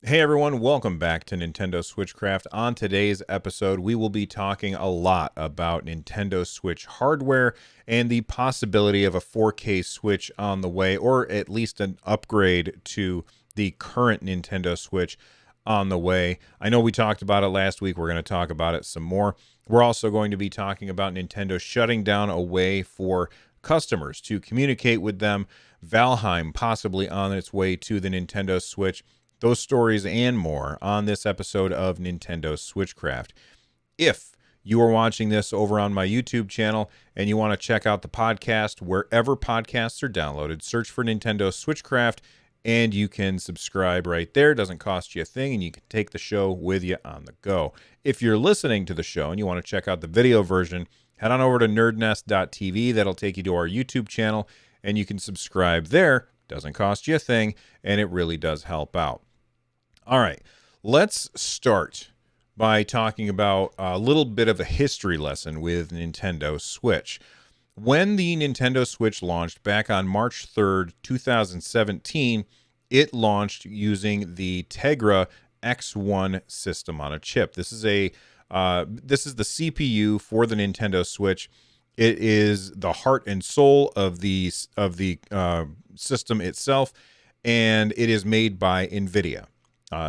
Hey everyone, welcome back to Nintendo Switchcraft. On today's episode, we will be talking a lot about Nintendo Switch hardware and the possibility of a 4K Switch on the way, or at least an upgrade to the current Nintendo Switch on the way. I know we talked about it last week. We're going to talk about it some more. We're also going to be talking about Nintendo shutting down a way for customers to communicate with them. Valheim possibly on its way to the Nintendo Switch. Those stories and more on this episode of Nintendo Switchcraft. If you are watching this over on my YouTube channel and you want to check out the podcast wherever podcasts are downloaded, search for Nintendo Switchcraft and you can subscribe right there. It doesn't cost you a thing and you can take the show with you on the go. If you're listening to the show and you want to check out the video version, head on over to nerdnest.tv. That'll take you to our YouTube channel and you can subscribe there. Doesn't cost you a thing and it really does help out. All right, let's start by talking about a little bit of a history lesson with Nintendo Switch. When the Nintendo Switch launched back on March 3rd, 2017, it launched using the Tegra X1 system on a chip. This is the CPU for the Nintendo Switch. It is the heart and soul of the system itself, and it is made by NVIDIA.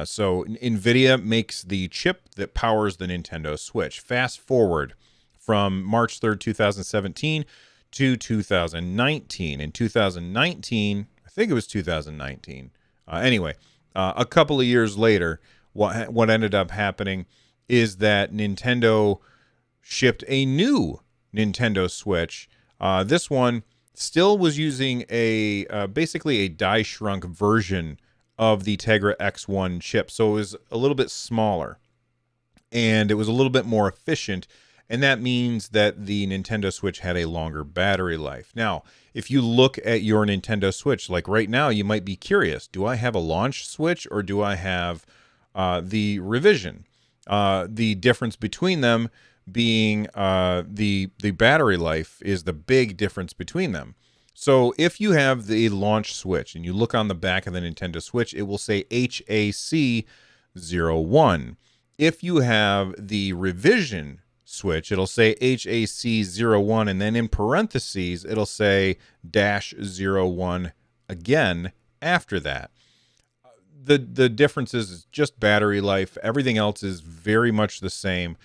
So NVIDIA makes the chip that powers the Nintendo Switch. Fast forward from March 3rd, 2017 to 2019. In 2019, I think it was 2019. A couple of years later, what ended up happening is that Nintendo shipped a new Nintendo Switch. This one still was using basically a die-shrunk version of the Tegra X1 chip. So it was a little bit smaller and it was a little bit more efficient. And that means that the Nintendo Switch had a longer battery life. Now, if you look at your Nintendo Switch, like right now, you might be curious, do I have a launch Switch or do I have the revision? The difference between them being the battery life is the big difference between them. So if you have the launch Switch and you look on the back of the Nintendo Switch, it will say HAC01. If you have the revision Switch, it'll say HAC01, and then in parentheses, it'll say -01 again after that. The difference is just battery life. Everything else is very much the same,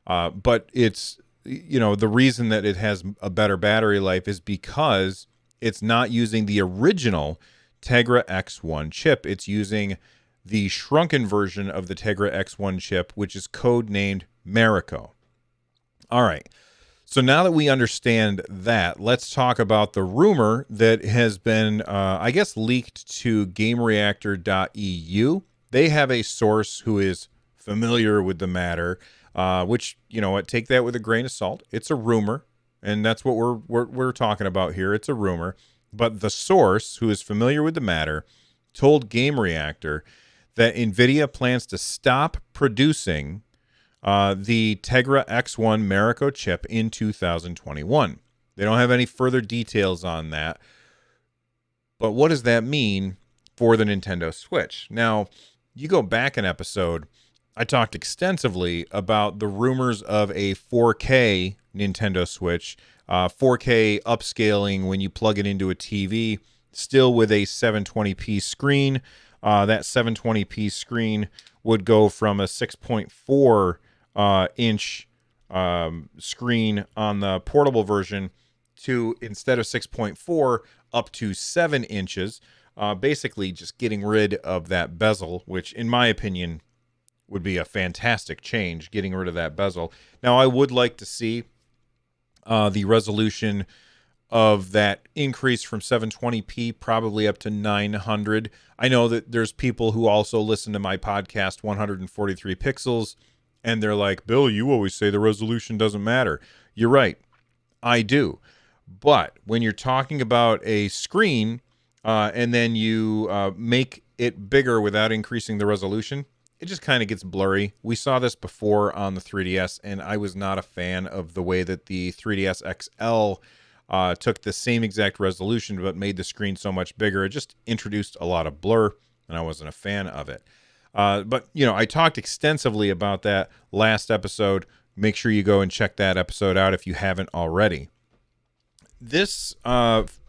but it's, the reason that it has a better battery life is because it's not using the original Tegra X1 chip. It's using the shrunken version of the Tegra X1 chip, which is codenamed Mariko. All right. So now that we understand that, let's talk about the rumor that has been, leaked to GameReactor.eu. They have a source who is familiar with the matter, which, take that with a grain of salt. It's a rumor. And that's what we're talking about here. It's a rumor. But the source, who is familiar with the matter, told Game Reactor that NVIDIA plans to stop producing the Tegra X1 Mariko chip in 2021. They don't have any further details on that. But what does that mean for the Nintendo Switch? Now, you go back an episode, I talked extensively about the rumors of a 4K Nintendo Switch, 4K upscaling when you plug it into a TV, still with a 720p screen. That 720p screen would go from a 6.4 inch screen on the portable version to, instead of 6.4, up to 7 inches, basically just getting rid of that bezel, which in my opinion would be a fantastic change, getting rid of that bezel. Now, I would like to see the resolution of that increase from 720p probably up to 900. I know that there's people who also listen to my podcast, 143 Pixels, and they're like, Bill, you always say the resolution doesn't matter. You're right. I do. But when you're talking about a screen and then you make it bigger without increasing the resolution, it just kind of gets blurry. We saw this before on the 3DS, and I was not a fan of the way that the 3DS XL took the same exact resolution but made the screen so much bigger. It just introduced a lot of blur, and I wasn't a fan of it. But, I talked extensively about that last episode. Make sure you go and check that episode out if you haven't already. This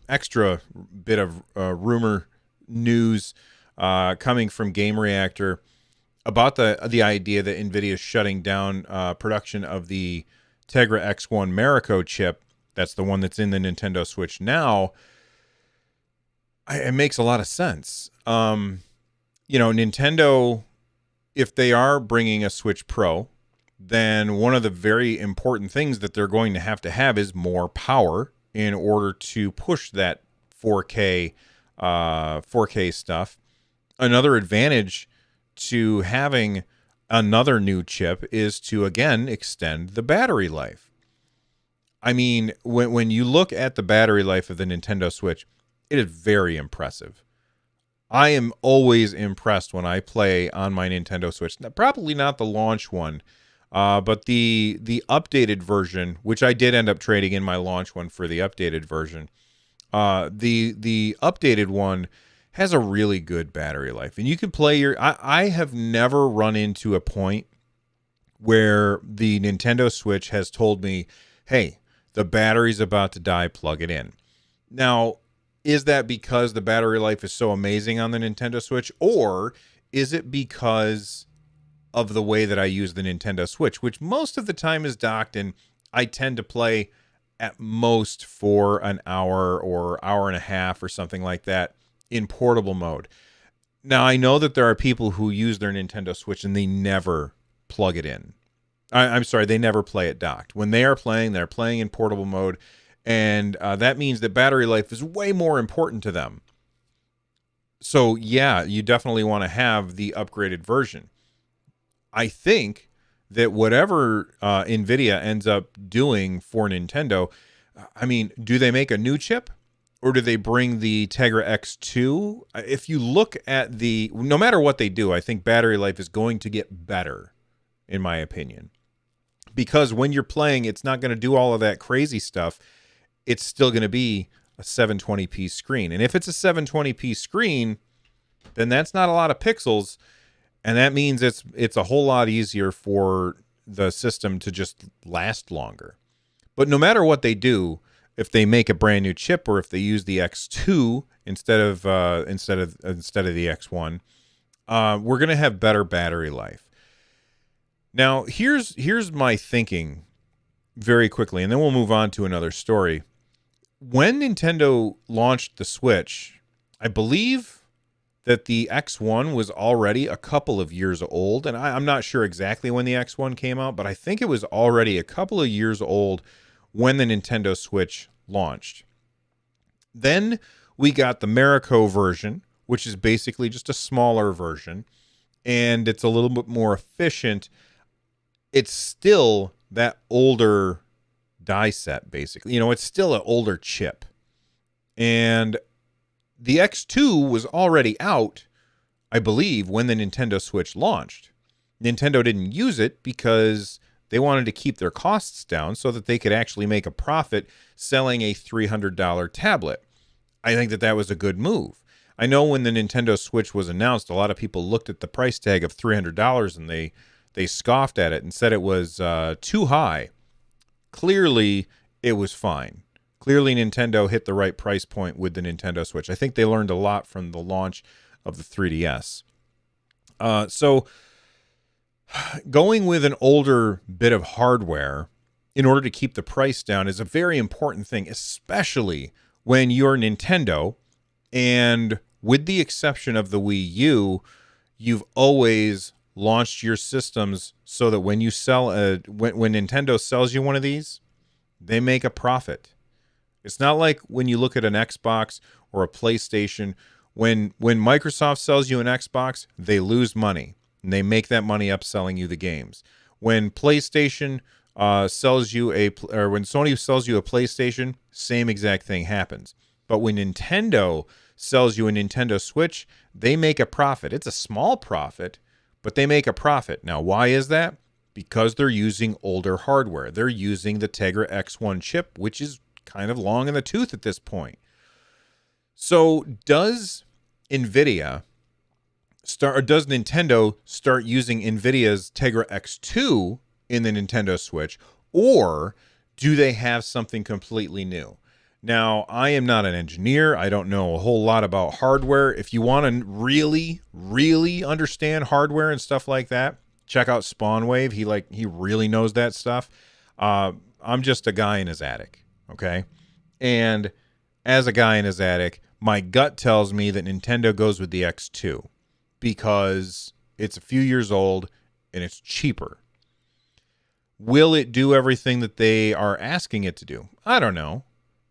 extra bit of rumor news coming from Game Reactor about the idea that NVIDIA is shutting down production of the Tegra X1 Marico chip. That's the one that's in the Nintendo Switch now. It makes a lot of sense. Nintendo, if they are bringing a Switch Pro, then one of the very important things that they're going to have is more power in order to push that 4K stuff. Another advantage to having another new chip is to, again, extend the battery life. I mean, when you look at the battery life of the Nintendo Switch, it is very impressive. I am always impressed when I play on my Nintendo Switch. Probably not the launch one, but the updated version, which I did end up trading in my launch one for the updated version. The updated one has a really good battery life, and you can play I have never run into a point where the Nintendo Switch has told me, hey, the battery's about to die, plug it in. Now, is that because the battery life is so amazing on the Nintendo Switch, or is it because of the way that I use the Nintendo Switch, which most of the time is docked, and I tend to play at most for an hour or hour and a half or something like that in portable mode. Now, I know that there are people who use their Nintendo Switch and they never plug it in. I'm sorry, they never play it docked. When they are playing, they're playing in portable mode, and that means that battery life is way more important to them. So, yeah, you definitely want to have the upgraded version. I think that whatever NVIDIA ends up doing for Nintendo, I mean, do they make a new chip? Or do they bring the Tegra X2? If you look at no matter what they do, I think battery life is going to get better, in my opinion. Because when you're playing, it's not going to do all of that crazy stuff. It's still going to be a 720p screen. And if it's a 720p screen, then that's not a lot of pixels. And that means it's a whole lot easier for the system to just last longer. But no matter what they do, if they make a brand new chip or if they use the X2 instead of the X1, we're going to have better battery life. Now, here's my thinking very quickly, and then we'll move on to another story. When Nintendo launched the Switch, I believe that the X1 was already a couple of years old, and I'm not sure exactly when the X1 came out, but I think it was already a couple of years old when the Nintendo Switch launched. Then we got the Marico version, which is basically just a smaller version, and it's a little bit more efficient. It's still that older die set, basically. It's still an older chip. And the X2 was already out, I believe, when the Nintendo Switch launched. Nintendo didn't use it because they wanted to keep their costs down so that they could actually make a profit selling a $300 tablet. I think that was a good move. I know when the Nintendo Switch was announced, a lot of people looked at the price tag of $300 and they scoffed at it and said it was too high. Clearly, it was fine. Clearly, Nintendo hit the right price point with the Nintendo Switch. I think they learned a lot from the launch of the 3DS. So going with an older bit of hardware in order to keep the price down is a very important thing, especially when you're Nintendo. And with the exception of the Wii U, you've always launched your systems so that when you sell when Nintendo sells you one of these, they make a profit. It's not like when you look at an Xbox or a PlayStation. When Microsoft sells you an Xbox, they lose money. And they make that money up selling you the games. When PlayStation sells you when Sony sells you a PlayStation, same exact thing happens. But when Nintendo sells you a Nintendo Switch, they make a profit. It's a small profit, but they make a profit. Now, why is that? Because they're using older hardware. They're using the Tegra X1 chip, which is kind of long in the tooth at this point. So does NVIDIA does Nintendo start using NVIDIA's Tegra X2 in the Nintendo Switch, or do they have something completely new? Now, I am not an engineer. I don't know a whole lot about hardware. If you want to really, really understand hardware and stuff like that, check out Spawnwave. He really knows that stuff. I'm just a guy in his attic, okay? And as a guy in his attic, my gut tells me that Nintendo goes with the X2 because it's a few years old and it's cheaper. Will it do everything that they are asking it to do? I don't know.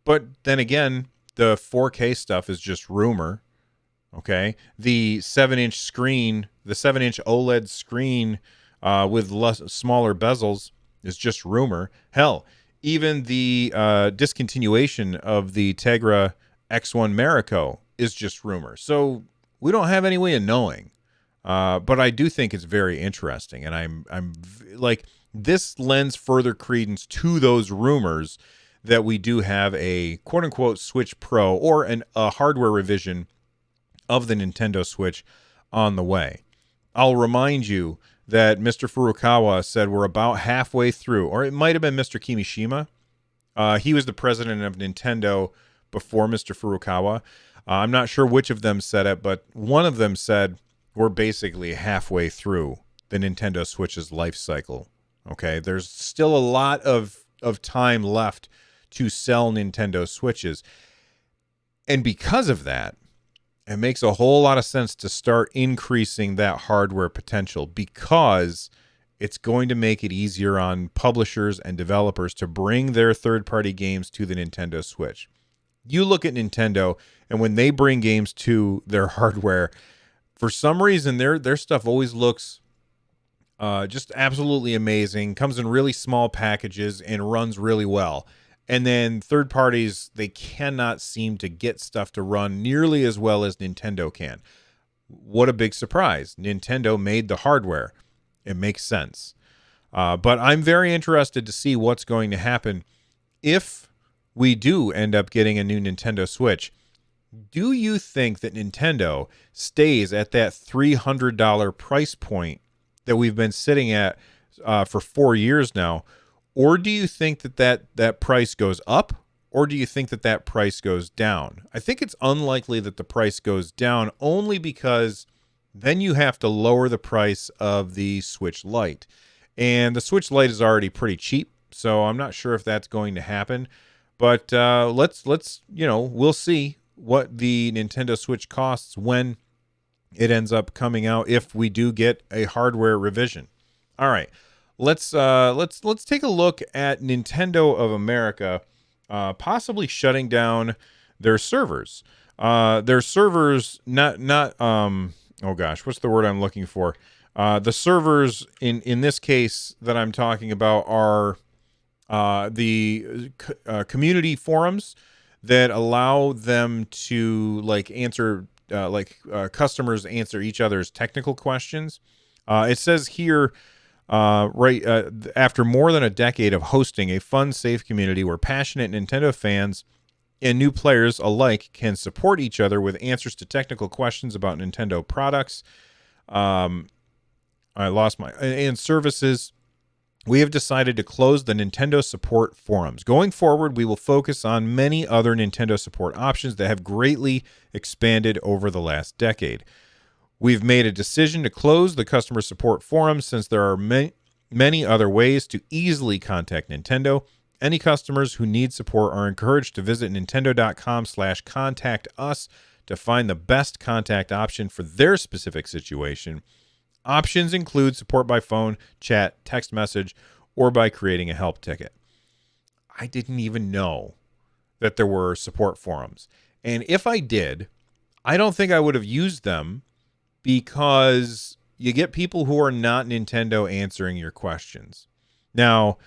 But then again, the 4K stuff is just rumor. Okay. The 7-inch screen, the 7-inch OLED screen with smaller bezels is just rumor. Hell, even the discontinuation of the Tegra X1 Marico is just rumor. So we don't have any way of knowing. But I do think it's very interesting. And I'm like, this lends further credence to those rumors that we do have a quote-unquote Switch Pro or a hardware revision of the Nintendo Switch on the way. I'll remind you that Mr. Furukawa said we're about halfway through, or it might have been Mr. Kimishima. He was the president of Nintendo before Mr. Furukawa. I'm not sure which of them said it, but one of them said we're basically halfway through the Nintendo Switch's life cycle. Okay, there's still a lot of time left to sell Nintendo Switches. And because of that, it makes a whole lot of sense to start increasing that hardware potential, because it's going to make it easier on publishers and developers to bring their third-party games to the Nintendo Switch. You look at Nintendo, and when they bring games to their hardware, for some reason, their stuff always looks just absolutely amazing, comes in really small packages, and runs really well. And then third parties, they cannot seem to get stuff to run nearly as well as Nintendo can. What a big surprise. Nintendo made the hardware. It makes sense. But I'm very interested to see what's going to happen if we do end up getting a new Nintendo Switch. Do you think that Nintendo stays at that $300 price point that we've been sitting at for 4 years now? Or do you think that price goes up? Or do you think that price goes down? I think it's unlikely that the price goes down, only because then you have to lower the price of the Switch Lite. And the Switch Lite is already pretty cheap, so I'm not sure if that's going to happen. But let's we'll see what the Nintendo Switch costs when it ends up coming out, if we do get a hardware revision. All right. Let's take a look at Nintendo of America possibly shutting down their servers. Their servers oh gosh, what's the word I'm looking for? The servers in this case that I'm talking about are the community forums that allow them to answer customers answer each other's technical questions. It says here, after more than a decade of hosting a fun, safe community where passionate Nintendo fans and new players alike can support each other with answers to technical questions about Nintendo products, and services, we have decided to close the Nintendo support forums. Going forward, we will focus on many other Nintendo support options that have greatly expanded over the last decade. We've made a decision to close the customer support forum since there are many other ways to easily contact Nintendo. Any customers who need support are encouraged to visit nintendo.com/contact us to find the best contact option for their specific situation. Options include support by phone, chat, text message, or by creating a help ticket. I didn't even know that there were support forums. And if I did, I don't think I would have used them, because you get people who are not Nintendo answering your questions. Now,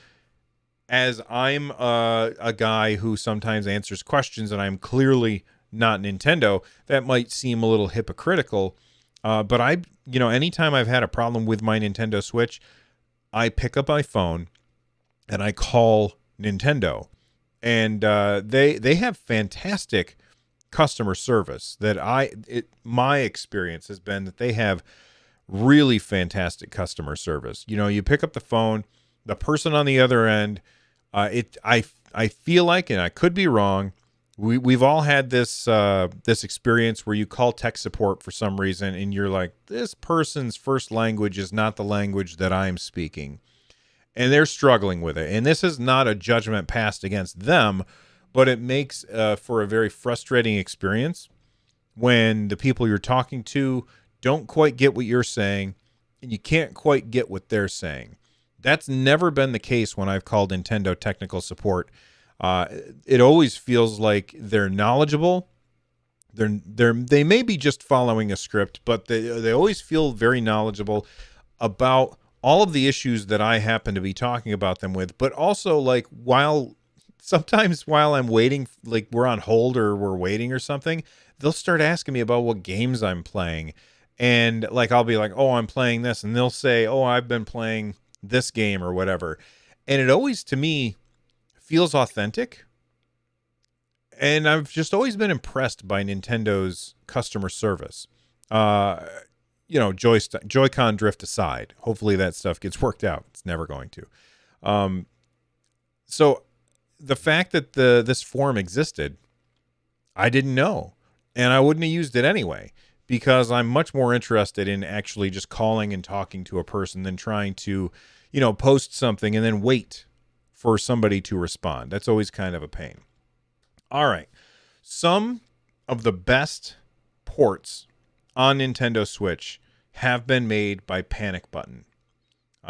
as I'm a guy who sometimes answers questions and I'm clearly not Nintendo, that might seem a little hypocritical. But anytime I've had a problem with my Nintendo Switch, I pick up my phone and I call Nintendo. And they have fantastic customer service that my experience has been that they have really fantastic customer service. You know, you pick up the phone, the person on the other end, I feel like, and I could be wrong, we've all had this experience where you call tech support for some reason and you're like, this person's first language is not the language that I'm speaking, and they're struggling with it. And this is not a judgment passed against them, but it makes for a very frustrating experience when the people you're talking to don't quite get what you're saying and you can't quite get what they're saying. That's never been the case when I've called Nintendo technical support. It always feels like they're knowledgeable. They may be just following a script, but they always feel very knowledgeable about all of the issues that I happen to be talking about them with. But also, like, sometimes while I'm waiting, like we're on hold or we're waiting or something, they'll start asking me about what games I'm playing. And like, I'll be like, oh, I'm playing this. And they'll say, oh, I've been playing this game or whatever. And it always, to me, feels authentic. And I've just always been impressed by Nintendo's customer service. Joy-Con drift aside. Hopefully that stuff gets worked out. It's never going to. So the fact that this forum existed, I didn't know. And I wouldn't have used it anyway, because I'm much more interested in actually just calling and talking to a person than trying to, post something and then wait for somebody to respond. That's always kind of a pain. All right. Some of the best ports on Nintendo Switch have been made by Panic Button.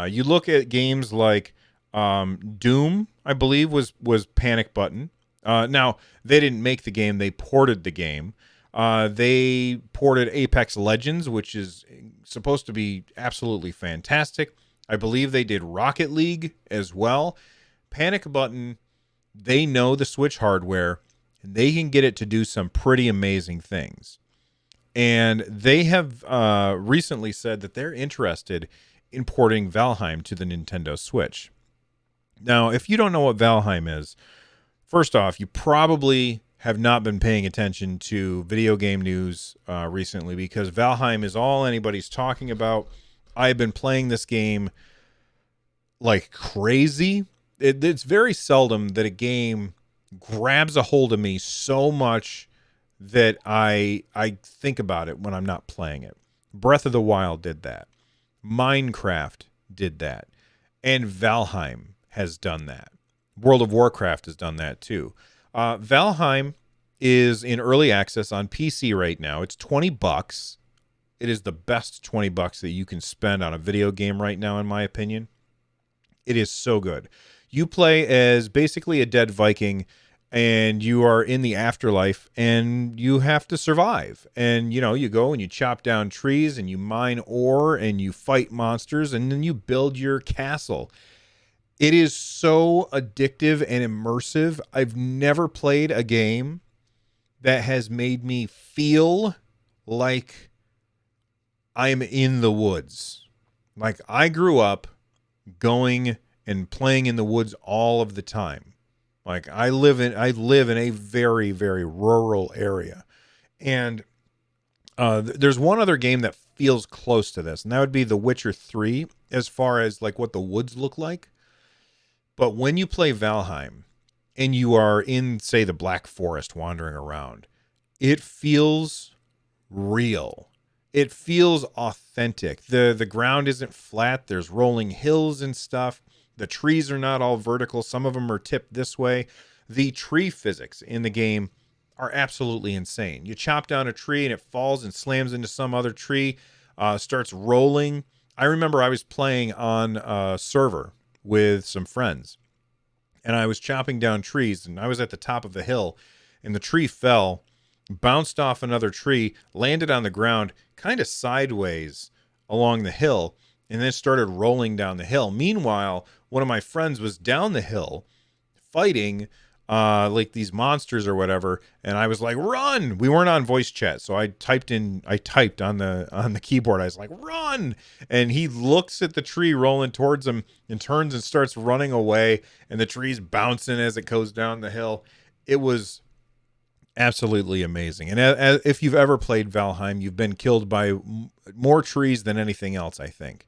You look at games like Doom, I believe, was Panic Button. Now, they didn't make the game. They ported the game. They ported Apex Legends, which is supposed to be absolutely fantastic. I believe they did Rocket League as well. Panic Button, they know the Switch hardware, and they can get it to do some pretty amazing things. And they have recently said that they're interested in porting Valheim to the Nintendo Switch. Now, if you don't know what Valheim is, first off, you probably have not been paying attention to video game news recently, because Valheim is all anybody's talking about. I've been playing this game like crazy. It's very seldom that a game grabs a hold of me so much that I think about it when I'm not playing it. Breath of the Wild did that. Minecraft did that. And Valheim has done that. World of Warcraft has done that too. Valheim is in early access on PC right now. It's $20. It is the best $20 that you can spend on a video game right now, in my opinion. It is so good. You play as basically a dead Viking, and you are in the afterlife, and you have to survive. And, you go and you chop down trees, and you mine ore, and you fight monsters, and then you build your castle. It is so addictive and immersive. I've never played a game that has made me feel like I'm in the woods. Like, I grew up going and playing in the woods all of the time. Like, I live in a very, very rural area. And there's one other game that feels close to this, and that would be The Witcher 3, as far as like what the woods look like. But when you play Valheim and you are in, say, the Black Forest wandering around, it feels real. It feels authentic. The ground isn't flat. There's rolling hills and stuff. The trees are not all vertical. Some of them are tipped this way. The tree physics in the game are absolutely insane. You chop down a tree and it falls and slams into some other tree, starts rolling. I remember I was playing on a server with some friends, and I was chopping down trees, and I was at the top of the hill, and the tree fell, bounced off another tree, landed on the ground kind of sideways along the hill, and then started rolling down the hill. Meanwhile, one of my friends was down the hill fighting like these monsters or whatever, and I was like, run. We weren't on voice chat, so I typed on the keyboard. I was like, run. And he looks at the tree rolling towards him and turns and starts running away, and the tree's bouncing as it goes down the hill. It was Absolutely amazing. And if you've ever played Valheim, you've been killed by more trees than anything else, I think.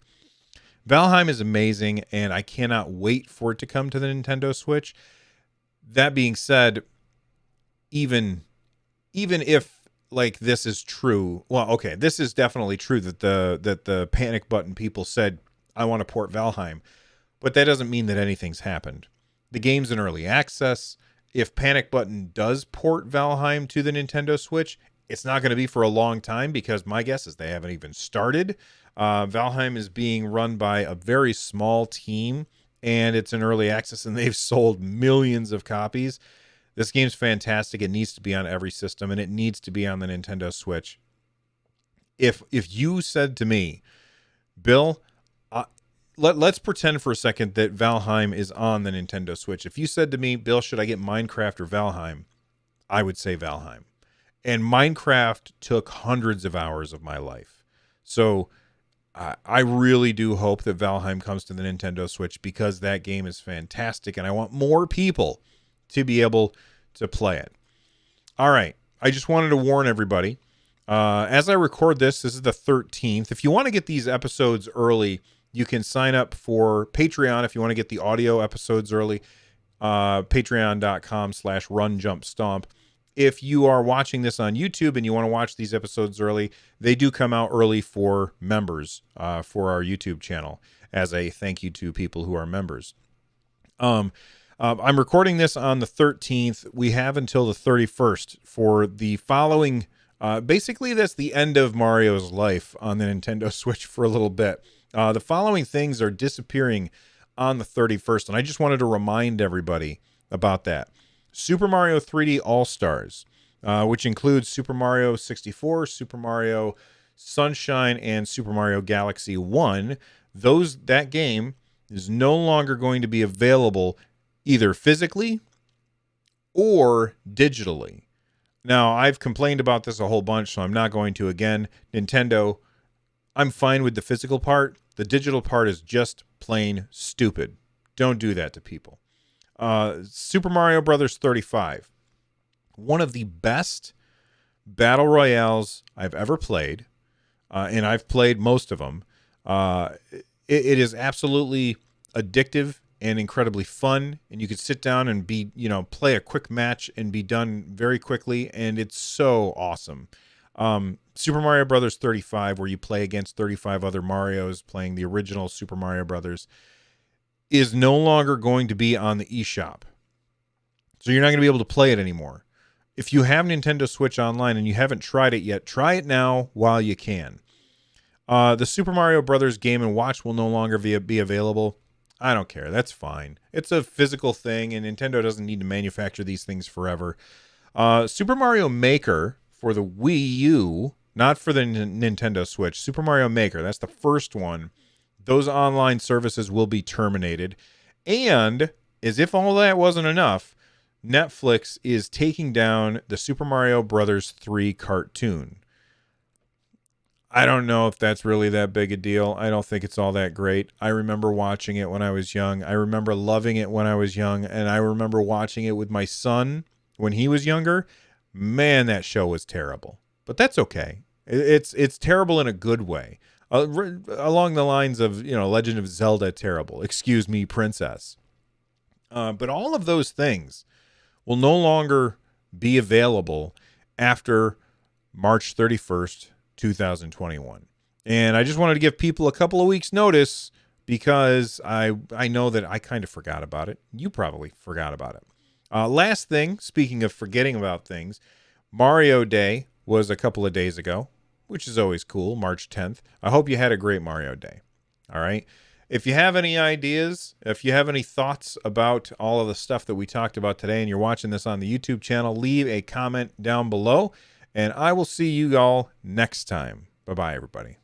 Valheim is amazing, and I cannot wait for it to come to the Nintendo Switch. That being said, even if like this is true, well, okay, this is definitely true that the panic button people said I want to port Valheim, but that doesn't mean that anything's happened. The game's in early access. If Panic Button does port Valheim to the Nintendo Switch, it's not going to be for a long time because my guess is they haven't even started. Valheim is being run by a very small team, and it's in early access, and they've sold millions of copies. This game's fantastic. It needs to be on every system, and it needs to be on the Nintendo Switch. If you said to me, Bill, let's pretend for a second that Valheim is on the Nintendo Switch. If you said to me, Bill, should I get Minecraft or Valheim? I would say Valheim. And Minecraft took hundreds of hours of my life. So I really do hope that Valheim comes to the Nintendo Switch because that game is fantastic and I want more people to be able to play it. All right. I just wanted to warn everybody. As I record this is the 13th. If you want to get these episodes early, you can sign up for Patreon if you want to get the audio episodes early. Patreon.com/runjumpstomp. If you are watching this on YouTube and you want to watch these episodes early, they do come out early for members for our YouTube channel as a thank you to people who are members. I'm recording this on the 13th. We have until the 31st for the following. Basically, that's the end of Mario's life on the Nintendo Switch for a little bit. The following things are disappearing on the 31st, and I just wanted to remind everybody about that. Super Mario 3D All-Stars, which includes Super Mario 64, Super Mario Sunshine, and Super Mario Galaxy 1. That game is no longer going to be available either physically or digitally. Now, I've complained about this a whole bunch, so I'm not going to again. Nintendo, I'm fine with the physical part. The digital part is just plain stupid. Don't do that to people. Super Mario Brothers 35. One of the best battle royales I've ever played, and I've played most of them. It is absolutely addictive and incredibly fun, and you could sit down and play a quick match and be done very quickly, and it's so awesome. Super Mario Brothers 35, where you play against 35 other Marios playing the original Super Mario Brothers, is no longer going to be on the eShop. So you're not going to be able to play it anymore. If you have Nintendo Switch Online and you haven't tried it yet, try it now while you can. The Super Mario Brothers Game & Watch will no longer be available. I don't care. That's fine. It's a physical thing, and Nintendo doesn't need to manufacture these things forever. Super Mario Maker for the Wii U, not for the Nintendo Switch. Super Mario Maker, that's the first one. Those online services will be terminated. And as if all that wasn't enough, Netflix is taking down the Super Mario Brothers 3 cartoon. I don't know if that's really that big a deal. I don't think it's all that great. I remember watching it when I was young. I remember loving it when I was young. And I remember watching it with my son when he was younger. Man, that show was terrible. But that's okay. It's terrible in a good way. Along the lines of, Legend of Zelda terrible. Excuse me, princess. But all of those things will no longer be available after March 31st, 2021. And I just wanted to give people a couple of weeks notice because I know that I kind of forgot about it. You probably forgot about it. Last thing, speaking of forgetting about things, Mario Day was a couple of days ago, which is always cool, March 10th. I hope you had a great Mario Day. All right. If you have any ideas, if you have any thoughts about all of the stuff that we talked about today and you're watching this on the YouTube channel, leave a comment down below, and I will see you all next time. Bye-bye, everybody.